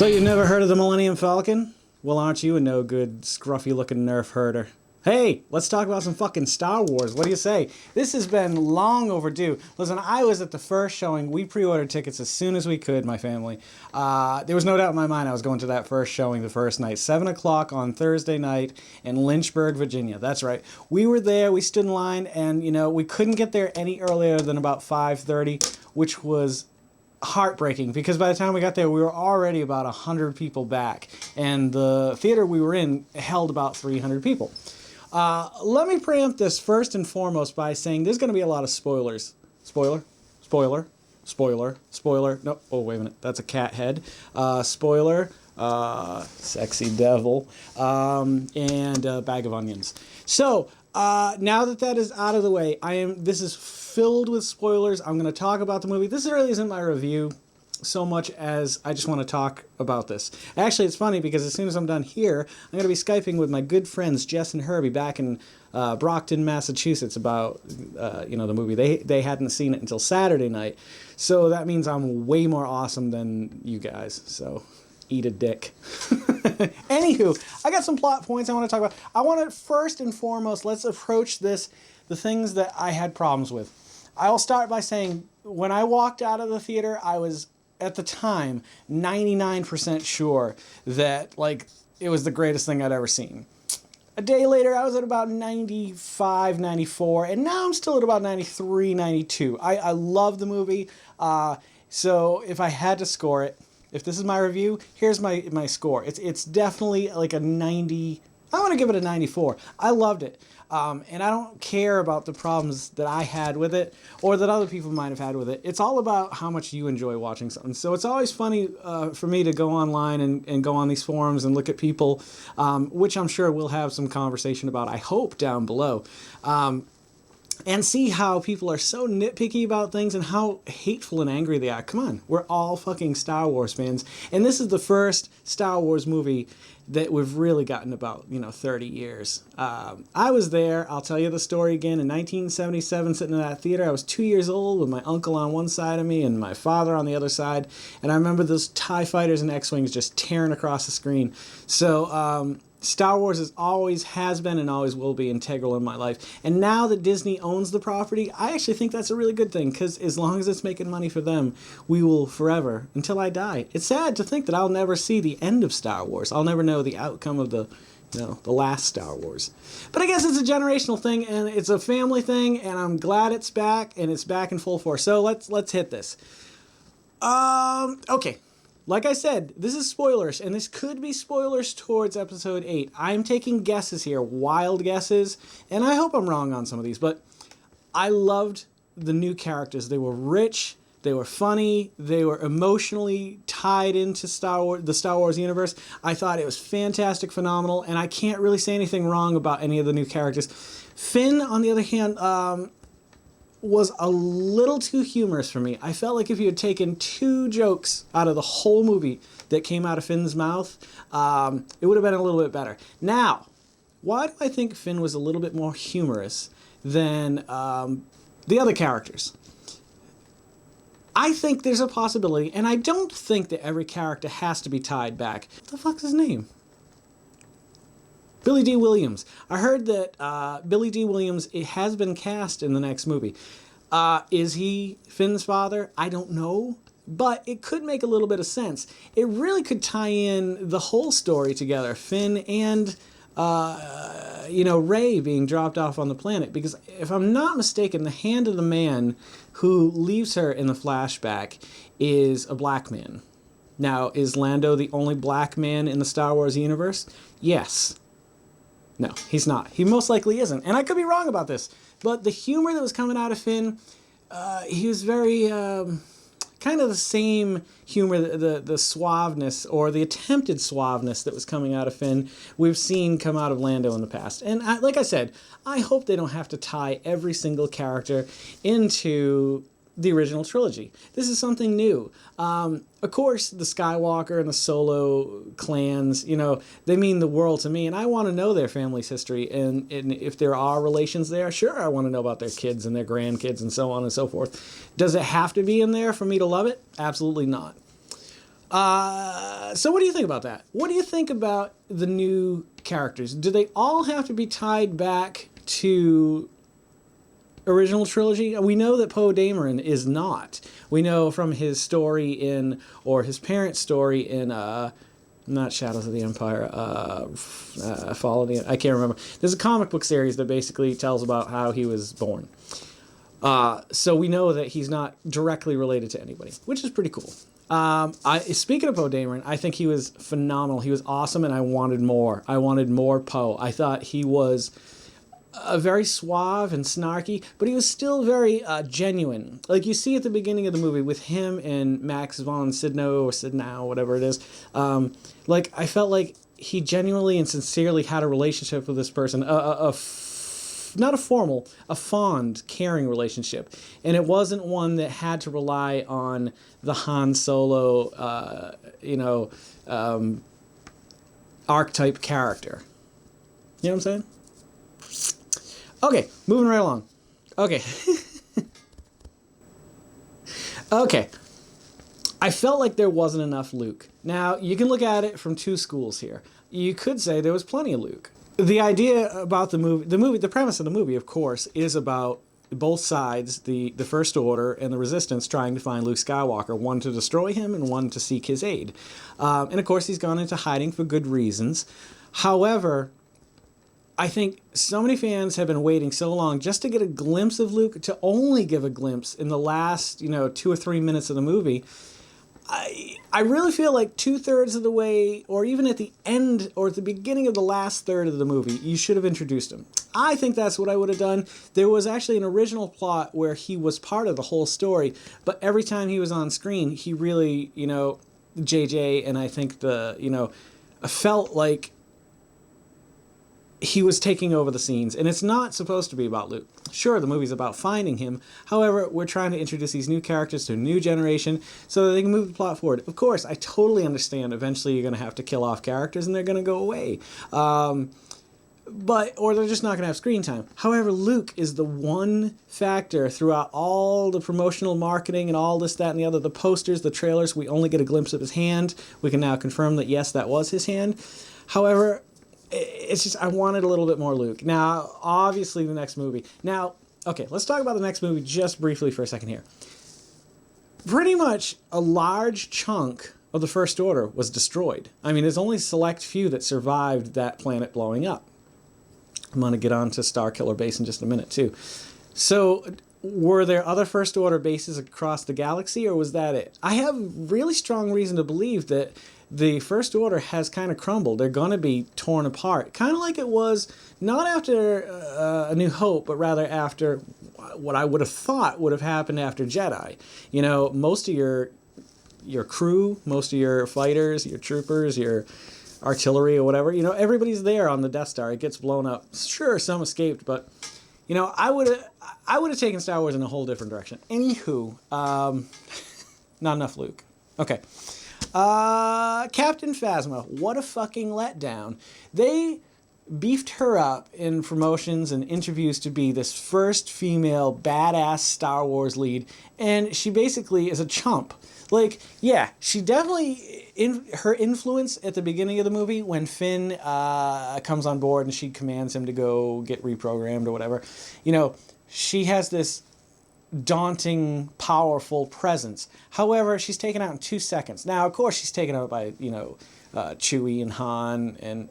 So you've never heard of the Millennium Falcon? Well, aren't you a no good, scruffy looking nerf herder? Hey, let's talk about some fucking Star Wars. What do you say? This has been long overdue. Listen, I was at the first showing. We pre-ordered tickets as soon as we could, my family. There was no doubt in my mind I was going to that first showing the first night. 7 o'clock on Thursday night in Lynchburg, Virginia. That's right. We were there, we stood in line, and, you know, we couldn't get there any earlier than about 5:30, which was heartbreaking because by the time we got there we were already about 100 people back, and the theater we were in held about 300 people. Let me preempt this first and foremost by saying there's going to be a lot of spoilers. Spoiler. No, oh wait a minute, that's a cat head. Spoiler. Sexy devil. And a bag of onions. So now that is out of the way, this is filled with spoilers. I'm going to talk about the movie. This really isn't my review so much as I just want to talk about this. Actually, it's funny because as soon as I'm done here, I'm going to be Skyping with my good friends Jess and Herbie back in Brockton, Massachusetts about the movie. They hadn't seen it until Saturday night, so that means I'm way more awesome than you guys. So eat a dick. Anywho, I got some plot points I want to talk about. I want to first and foremost, let's approach the things that I had problems with. I'll start by saying when I walked out of the theater, I was at the time 99% sure that it was the greatest thing I'd ever seen. A day later, I was at about 95, 94, and now I'm still at about 93, 92. I love the movie, so if I had to score it, if this is my review, here's my score. It's definitely like a 90. I want to give it a 94. I loved it. And I don't care about the problems that I had with it or that other people might have had with it. It's all about how much you enjoy watching something. So it's always funny for me to go online and go on these forums and look at people, which I'm sure we'll have some conversation about, I hope, down below. And see how people are so nitpicky about things and how hateful and angry they are. Come on, we're all fucking Star Wars fans. And this is the first Star Wars movie that we've really gotten about, 30 years. I was there, I'll tell you the story again, in 1977, sitting in that theater. I was 2 years old with my uncle on one side of me and my father on the other side. And I remember those TIE fighters and X-Wings just tearing across the screen. So, Star Wars always has been and always will be integral in my life. And now that Disney owns the property, I actually think that's a really good thing, because as long as it's making money for them, we will forever, until I die. It's sad to think that I'll never see the end of Star Wars. I'll never know the outcome of the last Star Wars. But I guess it's a generational thing, and it's a family thing, and I'm glad it's back, and it's back in full force. So let's hit this. Okay. Like I said, this is spoilers, and this could be spoilers towards Episode 8. I'm taking guesses here, wild guesses, and I hope I'm wrong on some of these, but I loved the new characters. They were rich, they were funny, they were emotionally tied into the Star Wars universe. I thought it was fantastic, phenomenal, and I can't really say anything wrong about any of the new characters. Finn, on the other hand, was a little too humorous for me. I felt like if you had taken 2 jokes out of the whole movie that came out of Finn's mouth, it would have been a little bit better. Now, why do I think Finn was a little bit more humorous than the other characters? I think there's a possibility, and I don't think that every character has to be tied back. What the fuck's his name? Billy D. Williams. I heard that Billy D. Williams has been cast in the next movie. Is he Finn's father? I don't know, but it could make a little bit of sense. It really could tie in the whole story together, Finn and Rey being dropped off on the planet. Because if I'm not mistaken, the hand of the man who leaves her in the flashback is a black man. Now, is Lando the only black man in the Star Wars universe? Yes. No, he's not. He most likely isn't. And I could be wrong about this. But the humor that was coming out of Finn, he was very kind of the same humor, the suaveness, or the attempted suaveness that was coming out of Finn, we've seen come out of Lando in the past. And like I said, I hope they don't have to tie every single character into the original trilogy. This is something new. Of course, the Skywalker and the Solo clans, they mean the world to me, and I want to know their family's history, and if there are relations there, sure, I want to know about their kids and their grandkids and so on and so forth. Does it have to be in there for me to love it? Absolutely not. So what do you think about that? What do you think about the new characters? Do they all have to be tied back to original trilogy? We know that Poe Dameron is not. We know from his story in, or his parents' story in, not Shadows of the Empire, Fall of the, I can't remember. There's a comic book series that basically tells about how he was born. So we know that he's not directly related to anybody, which is pretty cool. Speaking of Poe Dameron, I think he was phenomenal. He was awesome, and I wanted more. I wanted more Poe. I thought he was very suave and snarky, but he was still very genuine. Like you see at the beginning of the movie with him and Max von Sydow, or Sydow, whatever it is. Like I felt like he genuinely and sincerely had a relationship with this person, not a formal, a fond, caring relationship. And it wasn't one that had to rely on the Han Solo, archetype character. You know what I'm saying? Okay, moving right along. Okay. Okay. I felt like there wasn't enough Luke. Now, you can look at it from two schools here. You could say there was plenty of Luke. The idea about the premise of the movie, of course, is about both sides, the First Order and the Resistance, trying to find Luke Skywalker, one to destroy him and one to seek his aid. And of course, he's gone into hiding for good reasons. However, I think so many fans have been waiting so long just to get a glimpse of Luke, to only give a glimpse in the last, 2 or 3 minutes of the movie. I really feel like 2/3 of the way, or even at the end or at the beginning of the last third of the movie, you should have introduced him. I think that's what I would have done. There was actually an original plot where he was part of the whole story, but every time he was on screen, he really, JJ, and I think I felt like he was taking over the scenes, and it's not supposed to be about Luke. Sure, the movie's about finding him. However, we're trying to introduce these new characters to a new generation so that they can move the plot forward. Of course, I totally understand eventually you're going to have to kill off characters and they're going to go away. Or they're just not going to have screen time. However, Luke is the one factor throughout all the promotional marketing and all this, that, and the other. The posters, the trailers, we only get a glimpse of his hand. We can now confirm that, yes, that was his hand. However, it's just, I wanted a little bit more Luke. Now, obviously, the next movie. Now, okay, let's talk about the next movie just briefly for a second here. Pretty much a large chunk of the First Order was destroyed. I mean, there's only a select few that survived that planet blowing up. I'm going to get on to Starkiller Base in just a minute, too. So, were there other First Order bases across the galaxy, or was that it? I have really strong reason to believe that the First Order has kind of crumbled. They're going to be torn apart. Kind of like it was, not after A New Hope, but rather after what I would have thought would have happened after Jedi. Most of your crew, most of your fighters, your troopers, your artillery or whatever, everybody's there on the Death Star. It gets blown up. Sure, some escaped, but, I would have taken Star Wars in a whole different direction. Anywho, not enough Luke. Okay. Captain Phasma, what a fucking letdown. They beefed her up in promotions and interviews to be this first female badass Star Wars lead, and she basically is a chump. Like, yeah, she definitely, her influence at the beginning of the movie when Finn comes on board and she commands him to go get reprogrammed or whatever, she has this daunting, powerful presence. However, she's taken out in 2 seconds. Now, of course, she's taken out by, Chewie and Han and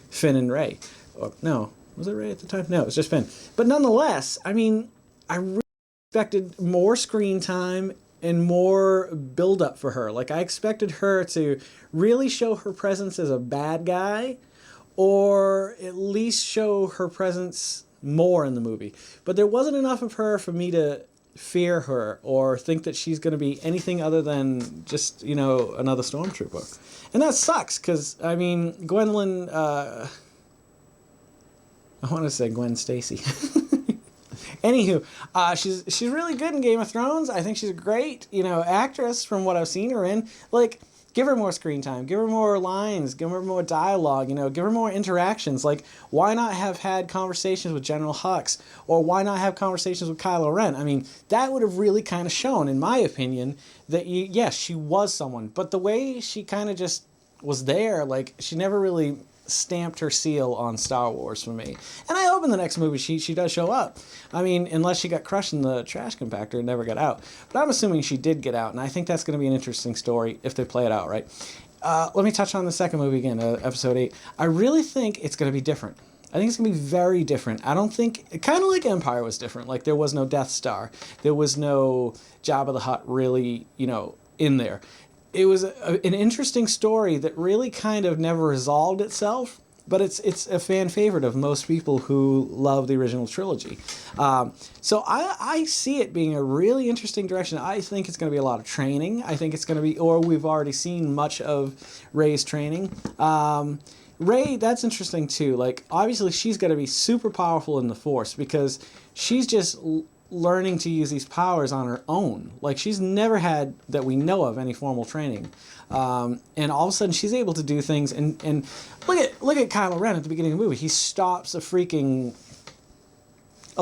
Finn and Rey. Or, no, was it Rey at the time? No, it was just Finn. But nonetheless, I mean, I really expected more screen time and more build-up for her. Like, I expected her to really show her presence as a bad guy, or at least show her presence more in the movie. But there wasn't enough of her for me to fear her or think that she's going to be anything other than just, another stormtrooper. And that sucks, because, I mean, Gwendolyn, I want to say Gwen Stacy. Anywho, she's really good in Game of Thrones. I think she's a great, actress from what I've seen her in. Like, Give her more screen time. Give her more lines. Give her more dialogue. Give her more interactions. Like, why not have had conversations with General Hux? Or why not have conversations with Kylo Ren? I mean, that would have really kind of shown, in my opinion, that, yes, she was someone. But the way she kind of just was there, like, she never really stamped her seal on Star Wars for me. And I hope in the next movie she does show up. I mean, unless she got crushed in the trash compactor and never got out. But I'm assuming she did get out, and I think that's going to be an interesting story if they play it out right. Let me touch on the second movie again, Episode 8. I really think it's going to be different. I think it's going to be very different. I don't think... Kind of like Empire was different. Like, there was no Death Star. There was no Jabba the Hutt really, in there. It was an interesting story that really kind of never resolved itself, but it's a fan favorite of most people who love the original trilogy. So I see it being a really interesting direction. I think it's going to be a lot of training. I think it's going to be, or we've already seen much of Rey's training. Rey, that's interesting too. Like, obviously she's going to be super powerful in the Force because she's just learning to use these powers on her own. Like, she's never had, that we know of, any formal training. And all of a sudden she's able to do things, and look at Kylo Ren at the beginning of the movie. He stops a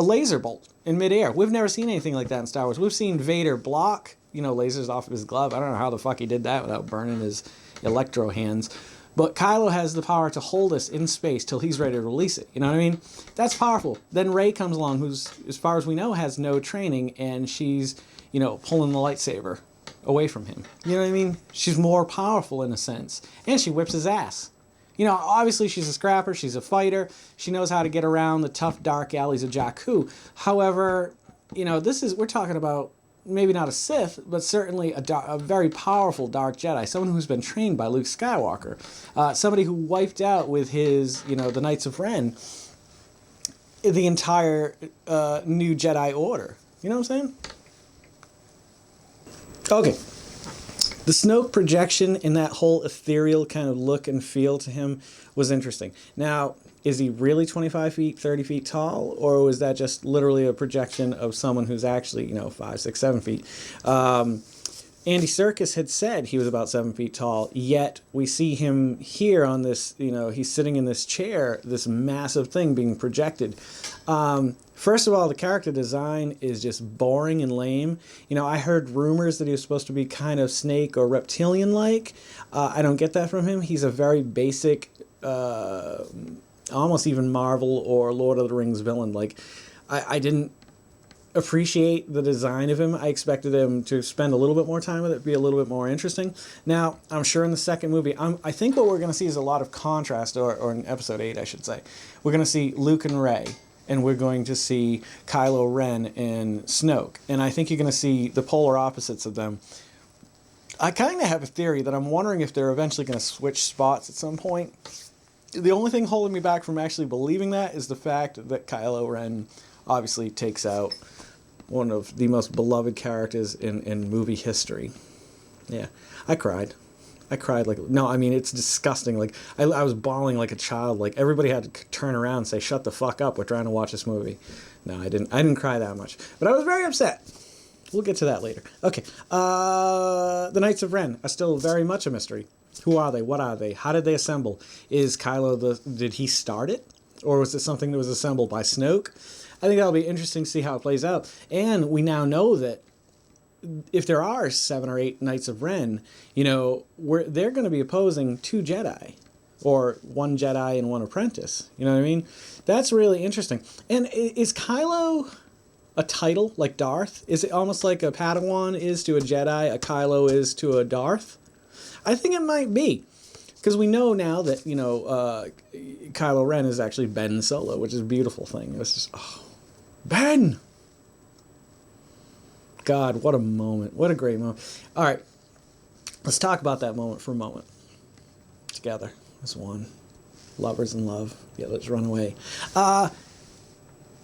laser bolt in midair. We've never seen anything like that in Star Wars. We've seen Vader block, lasers off of his glove. I don't know how the fuck he did that without burning his electro hands. But Kylo has the power to hold us in space till he's ready to release it. You know what I mean? That's powerful. Then Rey comes along, who's, as far as we know, has no training, and she's, pulling the lightsaber away from him. You know what I mean? She's more powerful in a sense. And she whips his ass. Obviously she's a scrapper, she's a fighter, she knows how to get around the tough, dark alleys of Jakku. However, we're talking about maybe not a Sith, but certainly a very powerful dark Jedi, someone who's been trained by Luke Skywalker, somebody who wiped out with his, the Knights of Ren, the entire new Jedi Order. You know what I'm saying? Okay. The Snoke projection and that whole ethereal kind of look and feel to him was interesting. Now, is he really 25 feet, 30 feet tall? Or was that just literally a projection of someone who's actually, 5, 6, 7 feet? Andy Serkis had said he was about 7 feet tall, yet we see him here on this, he's sitting in this chair, this massive thing being projected. First of all, the character design is just boring and lame. I heard rumors that he was supposed to be kind of snake or reptilian-like. I don't get that from him. He's a very basic, almost even Marvel or Lord of the Rings villain. Like, I didn't appreciate the design of him. I expected him to spend a little bit more time with it, be a little bit more interesting. Now, I'm sure in the second movie, I think what we're going to see is a lot of contrast, or in Episode 8, I should say. We're going to see Luke and Rey, and we're going to see Kylo Ren and Snoke. And I think you're going to see the polar opposites of them. I kind of have a theory that I'm wondering if they're eventually going to switch spots at some point. The only thing holding me back from actually believing that is the fact that Kylo Ren obviously takes out one of the most beloved characters in movie history. Yeah, I cried. It's disgusting. Like, I was bawling like a child. Like, everybody had to turn around and say, "Shut the fuck up, we're trying to watch this movie." No, I didn't cry that much. But I was very upset. We'll get to that later. Okay, the Knights of Ren are still very much a mystery. Who are they? What are they? How did they assemble? Is Kylo did he start it? Or was it something that was assembled by Snoke? I think that'll be interesting to see how it plays out. And we now know that if there are 7 or 8 Knights of Ren, they're going to be opposing 2 Jedi, or 1 Jedi and 1 apprentice. You know what I mean? That's really interesting. And is Kylo a title like Darth? Is it almost like a Padawan is to a Jedi, a Kylo is to a Darth? I think it might be. Because we know now that, Kylo Ren is actually Ben Solo, which is a beautiful thing. It's just, Ben! God, what a moment. What a great moment. All right. Let's talk about that moment for a moment. Together as one. Lovers in love. Yeah, let's run away.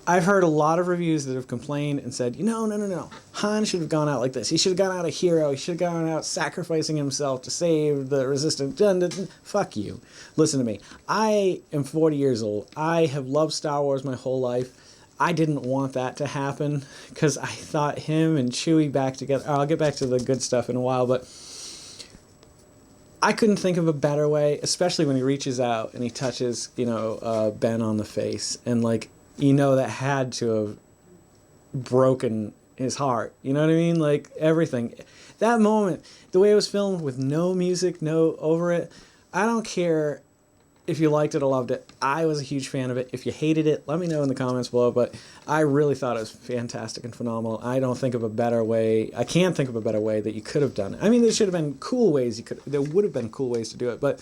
I've heard a lot of reviews that have complained and said, no. Han should have gone out like this. He should have gone out a hero. He should have gone out sacrificing himself to save the resistance. Fuck you. Listen to me. I am 40 years old. I have loved Star Wars my whole life. I didn't want that to happen because I thought him and Chewie back together. I'll get back to the good stuff in a while, but I couldn't think of a better way, especially when he reaches out and he touches, Ben on the face, and like, that had to have broken his heart. You know what I mean? Like everything. That moment, the way it was filmed with no music, no over it. I don't care if you liked it or loved it. I was a huge fan of it. If you hated it, let me know in the comments below. But I really thought it was fantastic and phenomenal. I don't think of a better way. I can't think of a better way that you could have done it. I mean, there should have been cool ways there would have been cool ways to do it, but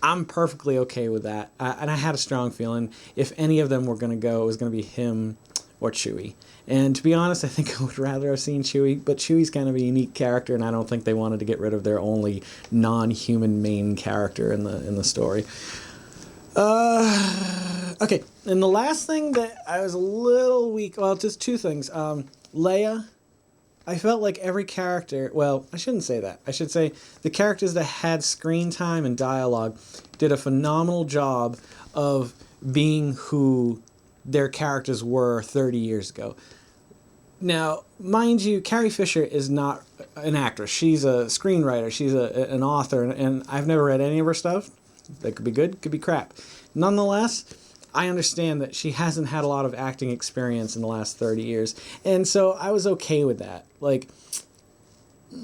I'm perfectly okay with that. And I had a strong feeling if any of them were going to go, it was going to be him or Chewie. And to be honest, I think I would rather have seen Chewie, but Chewie's kind of a unique character, and I don't think they wanted to get rid of their only non-human main character in the story. Okay, and the last thing that I was a little weak, well, just two things. Leia, I felt like every character, well, I shouldn't say that. I should say the characters that had screen time and dialogue did a phenomenal job of being who their characters were 30 years ago. Now, mind you, Carrie Fisher is not an actress. She's a screenwriter. She's an author, and I've never read any of her stuff. That could be good, could be crap. Nonetheless, I understand that she hasn't had a lot of acting experience in the last 30 years, and so I was okay with that. Like,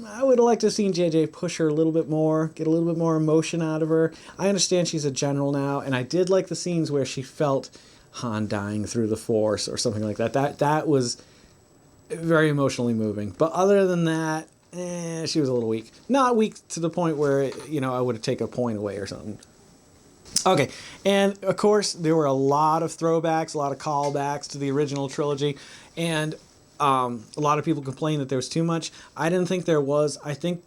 I would have liked to have seen JJ push her a little bit more, get a little bit more emotion out of her. I understand she's a general now, and I did like the scenes where she felt Han dying through the Force or something like that. That was very emotionally moving. But other than that, she was a little weak. Not weak to the point where, I would have taken a point away or something. Okay, and of course, there were a lot of throwbacks, a lot of callbacks to the original trilogy, and a lot of people complained that there was too much. I didn't think there was. I think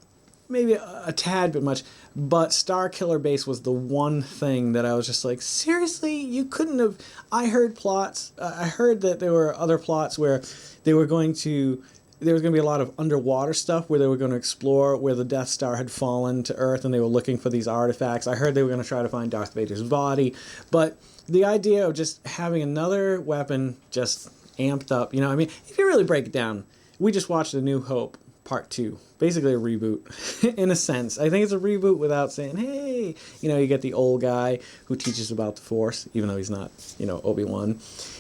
maybe a tad bit much, but Star Killer Base was the one thing that I was just like, seriously, you couldn't have. I heard plots. I heard that there were other plots where there was going to be a lot of underwater stuff where they were going to explore where the Death Star had fallen to Earth and they were looking for these artifacts. I heard they were going to try to find Darth Vader's body, but the idea of just having another weapon just amped up, I mean, if you really break it down, we just watched A New Hope Part 2. Basically a reboot, in a sense. I think it's a reboot without saying, hey, you get the old guy who teaches about the Force, even though he's not, Obi-Wan.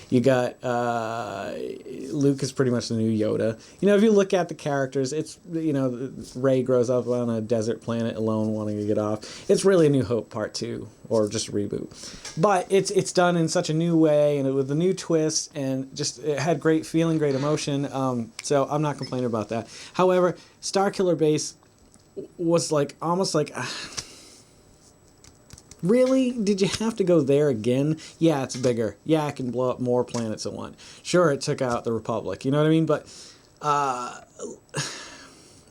You got Luke is pretty much the new Yoda. If you look at the characters, it's, Rey grows up on a desert planet alone wanting to get off. It's really A New Hope Part 2, or just a reboot. But it's done in such a new way, and with a new twist, and just it had great feeling, great emotion. So I'm not complaining about that. However, Star Killer Base was like almost like... Really? Did you have to go there again? Yeah, it's bigger. Yeah, it can blow up more planets at once. Sure, it took out the Republic. You know what I mean? But,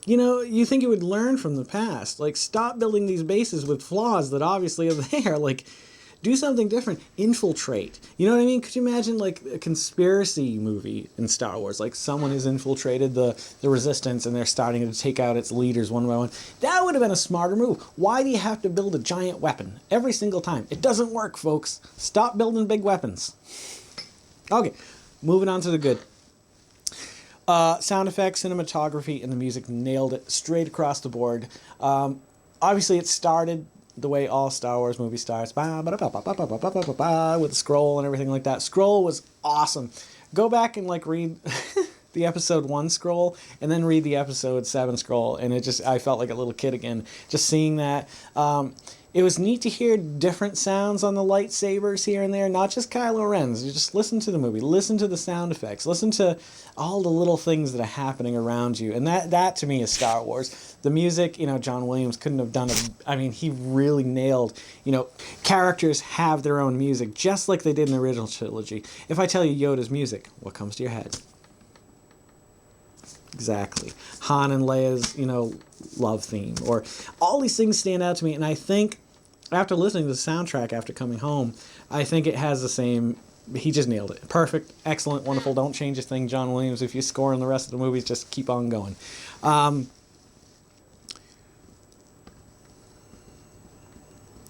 you think you would learn from the past. Like, stop building these bases with flaws that obviously are there. Like, do something different. Infiltrate. You know what I mean? Could you imagine, like, a conspiracy movie in Star Wars? Like, someone has infiltrated the Resistance and they're starting to take out its leaders one by one. That would have been a smarter move. Why do you have to build a giant weapon every single time? It doesn't work, folks. Stop building big weapons. Okay, moving on to the good. Sound effects, cinematography, and the music nailed it straight across the board. Obviously, it started the way all Star Wars movies starts, with the scroll and everything like that. Scroll was awesome. Go back and read the episode 1 scroll and then read the episode 7 scroll, and I felt like a little kid again just seeing that. It was neat to hear different sounds on the lightsabers here and there, not just Kylo Ren's. You just listen to the movie, listen to the sound effects, listen to all the little things that are happening around you. And that to me is Star Wars. The music, John Williams couldn't have done it. I mean, he really nailed, characters have their own music, just like they did in the original trilogy. If I tell you Yoda's music, what comes to your head? Exactly. Han and Leia's, love theme. Or all these things stand out to me, and I think after listening to the soundtrack after coming home, I think it has the same... He just nailed it. Perfect, excellent, wonderful. Don't change a thing, John Williams. If you score in the rest of the movies, just keep on going.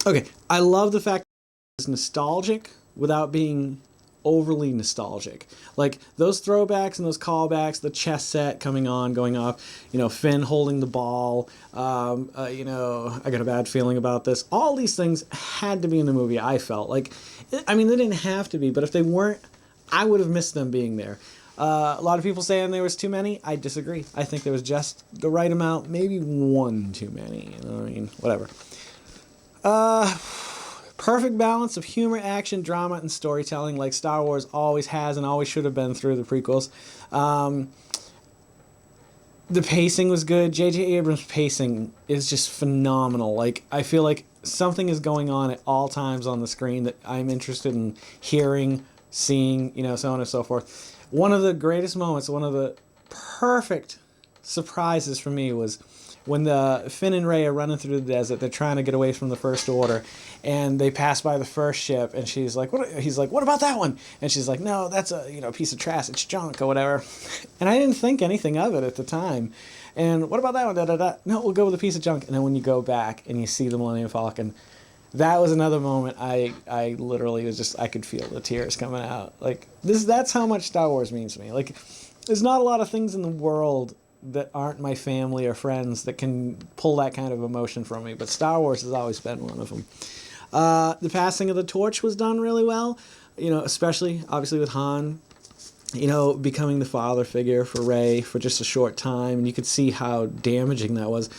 Okay, I love the fact that it's nostalgic without being overly nostalgic. Like those throwbacks and those callbacks, the chess set coming on, going off, Finn holding the ball, I got a bad feeling about this. All these things had to be in the movie, I felt. Like, I mean, they didn't have to be, but if they weren't, I would have missed them being there. A lot of people saying there was too many. I disagree. I think there was just the right amount, maybe one too many. I mean, whatever. Perfect balance of humor, action, drama, and storytelling, like Star Wars always has and always should have been through the prequels. The pacing was good. J.J. Abrams' pacing is just phenomenal. Like, I feel like something is going on at all times on the screen that I'm interested in hearing, seeing, so on and so forth. One of the greatest moments, one of the perfect surprises for me was when the Finn and Rey are running through the desert. They're trying to get away from the First Order, and they pass by the first ship, and she's like, "What?" He's like, "What about that one?" And she's like, "No, that's a piece of trash. It's junk or whatever." And I didn't think anything of it at the time. And what about that one? Da, da, da. No, we'll go with a piece of junk. And then when you go back and you see the Millennium Falcon, that was another moment I literally was just, I could feel the tears coming out. Like, that's how much Star Wars means to me. Like, there's not a lot of things in the world that aren't my family or friends that can pull that kind of emotion from me, but Star Wars has always been one of them. The passing of the torch was done really well, especially, obviously, with Han, becoming the father figure for Rey for just a short time, and you could see how damaging that was.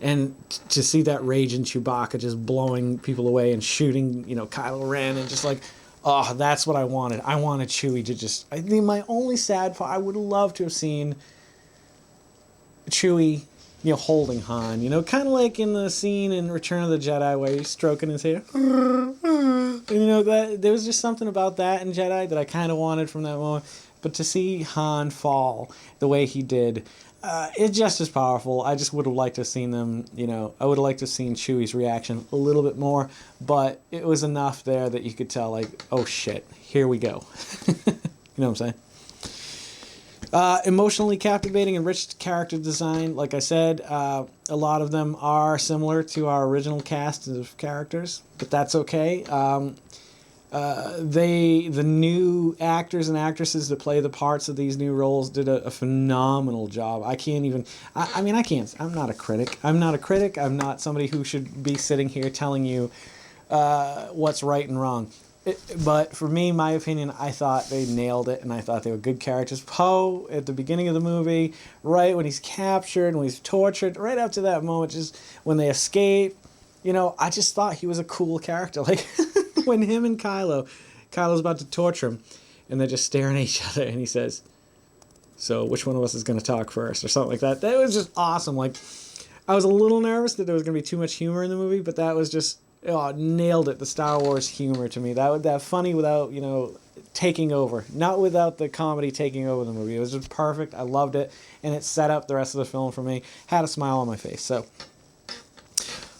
And to see that rage in Chewbacca just blowing people away and shooting, Kylo Ren, and just like, oh, that's what I wanted. I wanted Chewie to just... I think my only sad part, I would love to have seen Chewie, holding Han, kind of like in the scene in Return of the Jedi where he's stroking his hair. And, that there was just something about that in Jedi that I kind of wanted from that moment. But to see Han fall the way he did... it's just as powerful. I just would have liked to have seen them, I would have liked to have seen Chewie's reaction a little bit more, but it was enough there that you could tell, like, oh shit, here we go. You know what I'm saying? Emotionally captivating and rich character design. Like I said, a lot of them are similar to our original cast of characters, but that's okay. The new actors and actresses that play the parts of these new roles did a phenomenal job. I can't even, I mean, I can't, I'm not a critic. I'm not somebody who should be sitting here telling you what's right and wrong. But for me, my opinion, I thought they nailed it, and I thought they were good characters. Poe, at the beginning of the movie, right when he's captured, when he's tortured, right up to that moment, just when they escape, I just thought he was a cool character. Like, when him and Kylo's about to torture him, and they're just staring at each other, and he says, "So which one of us is going to talk first?" or something like that. That was just awesome. Like, I was a little nervous that there was going to be too much humor in the movie, but that was just, nailed it. The Star Wars humor to me. That funny without, taking over. Not without the comedy taking over the movie. It was just perfect. I loved it, and it set up the rest of the film for me. Had a smile on my face. So,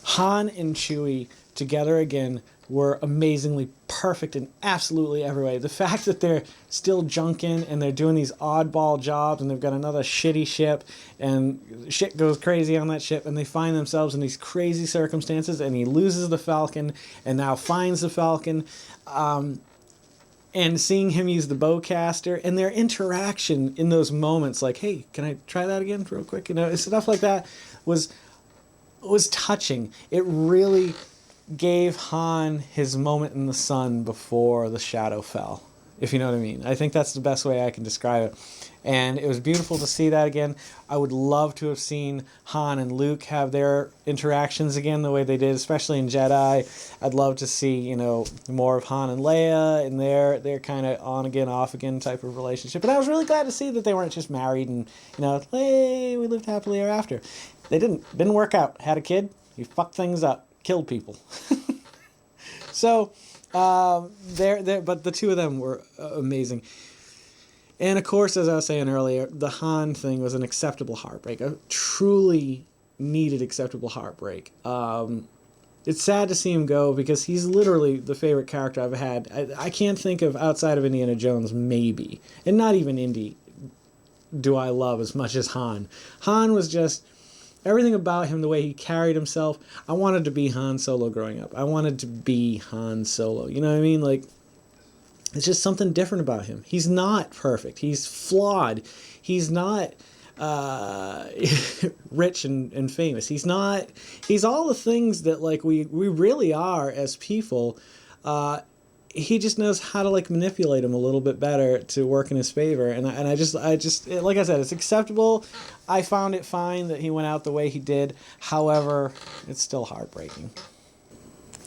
Han and Chewie together again were amazingly perfect in absolutely every way. The fact that they're still junking and they're doing these oddball jobs and they've got another shitty ship and shit goes crazy on that ship and they find themselves in these crazy circumstances and he loses the Falcon and now finds the Falcon, and seeing him use the bowcaster and their interaction in those moments, like, hey, can I try that again real quick? Stuff like that was touching. It really gave Han his moment in the sun before the shadow fell, if you know what I mean. I think that's the best way I can describe it. And it was beautiful to see that again. I would love to have seen Han and Luke have their interactions again the way they did, especially in Jedi. I'd love to see, more of Han and Leia and their kind of on again, off again type of relationship. And I was really glad to see that they weren't just married and, hey, we lived happily ever after. They didn't work out. Had a kid, he fucked things up. Killed people. So, but the two of them were amazing. And of course, as I was saying earlier, the Han thing was an acceptable heartbreak, a truly needed acceptable heartbreak. It's sad to see him go because he's literally the favorite character I've had. I can't think of, outside of Indiana Jones, maybe, and not even Indy, do I love as much as Han. Han was just... everything about him, the way he carried himself. I wanted to be Han Solo growing up. I wanted to be Han Solo. You know what I mean? Like, It's just something different about him. He's not perfect. He's flawed. He's not rich and famous. He's not. He's all the things that like we really are as people. He just knows how to like manipulate him a little bit better to work in his favor. And I just like I said, it's acceptable. I found it fine that he went out the way he did. However, it's still heartbreaking.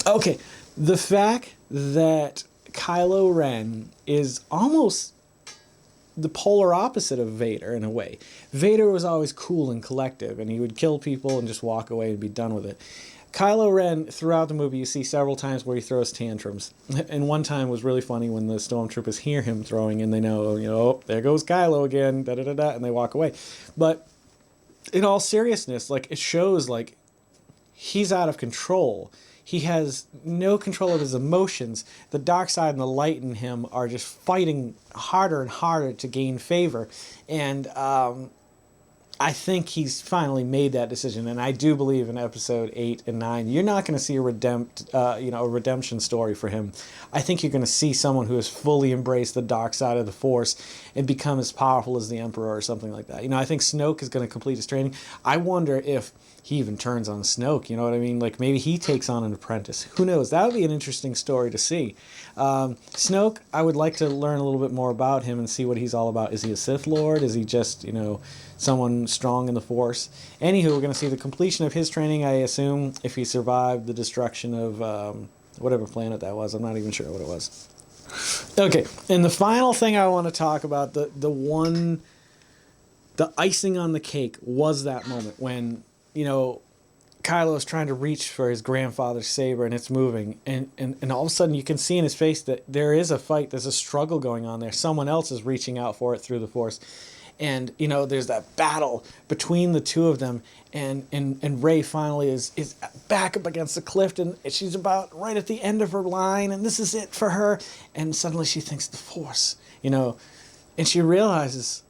Okay, the fact that Kylo Ren is almost the polar opposite of Vader in a way. Vader was always cool and collective, and he would kill people and just walk away and be done with it. Kylo Ren, throughout the movie, you see several times where he throws tantrums. And one time was really funny when the stormtroopers hear him throwing and they know, oh, there goes Kylo again, da-da-da-da, and they walk away. But in all seriousness, like, it shows, like, he's out of control. He has no control of his emotions. The dark side and the light in him are just fighting harder and harder to gain favor. And I think he's finally made that decision. And I do believe in episode 8 and 9, you're not going to see a redemption story for him. I think you're going to see someone who has fully embraced the dark side of the Force and become as powerful as the Emperor or something like that. I think Snoke is going to complete his training. I wonder if he even turns on Snoke, you know what I mean? Like, maybe he takes on an apprentice. Who knows? That would be an interesting story to see. Snoke, I would like to learn a little bit more about him and see what he's all about. Is he a Sith Lord? Is he just, someone strong in the Force? Anywho, we're going to see the completion of his training, I assume, if he survived the destruction of whatever planet that was. I'm not even sure what it was. Okay, and the final thing I want to talk about, the icing on the cake was that moment when Kylo is trying to reach for his grandfather's saber and it's moving. And all of a sudden you can see in his face that there is a fight. There's a struggle going on there. Someone else is reaching out for it through the Force. And, there's that battle between the two of them. And Rey finally is back up against the cliff and she's about right at the end of her line. And this is it for her. And suddenly she thinks the Force, and she realizes,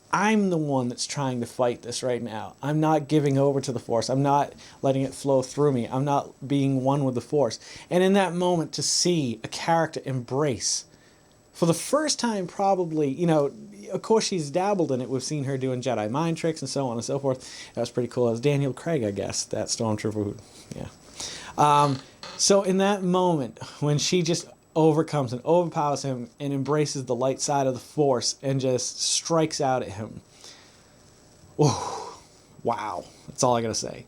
I'm the one that's trying to fight this right now. I'm not giving over to the Force. I'm not letting it flow through me. I'm not being one with the Force. And in that moment, to see a character embrace, for the first time probably, of course she's dabbled in it. We've seen her doing Jedi mind tricks and so on and so forth. That was pretty cool. It was Daniel Craig, I guess, that stormtrooper. Yeah. So in that moment, when she just overcomes and overpowers him and embraces the light side of the Force and just strikes out at him. Oh, wow. That's all I gotta say.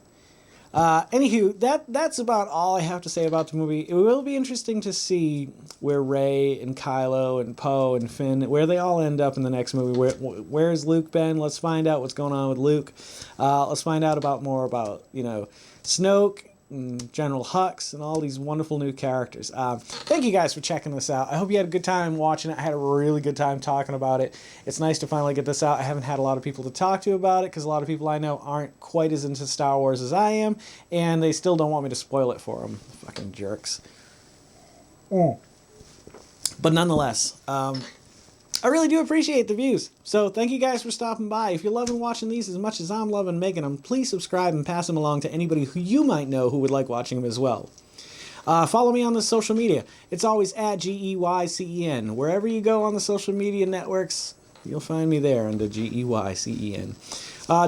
Anywho, that's about all I have to say about the movie. It will be interesting to see where Rey and Kylo and Poe and Finn, where they all end up in the next movie. Where's Luke been? Let's find out what's going on with Luke. Let's find out more about Snoke, and General Hux, and all these wonderful new characters. Thank you guys for checking this out. I hope you had a good time watching it. I had a really good time talking about it. It's nice to finally get this out. I haven't had a lot of people to talk to about it because a lot of people I know aren't quite as into Star Wars as I am, and they still don't want me to spoil it for them. Fucking jerks. But nonetheless, I really do appreciate the views. So thank you guys for stopping by. If you're loving watching these as much as I'm loving making them, please subscribe and pass them along to anybody who you might know who would like watching them as well. Follow me on the social media. It's always at GEYCEN. Wherever you go on the social media networks, you'll find me there under GEYCEN.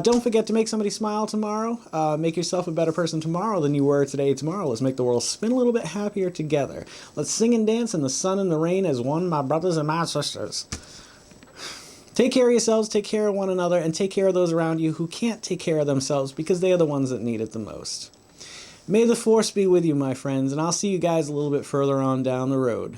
Don't forget to make somebody smile tomorrow. Make yourself a better person tomorrow than you were today. Tomorrow, let's make the world spin a little bit happier together. Let's sing and dance in the sun and the rain as one, my brothers and my sisters. Take care of yourselves, take care of one another, and take care of those around you who can't take care of themselves because they are the ones that need it the most. May the Force be with you, my friends, and I'll see you guys a little bit further on down the road.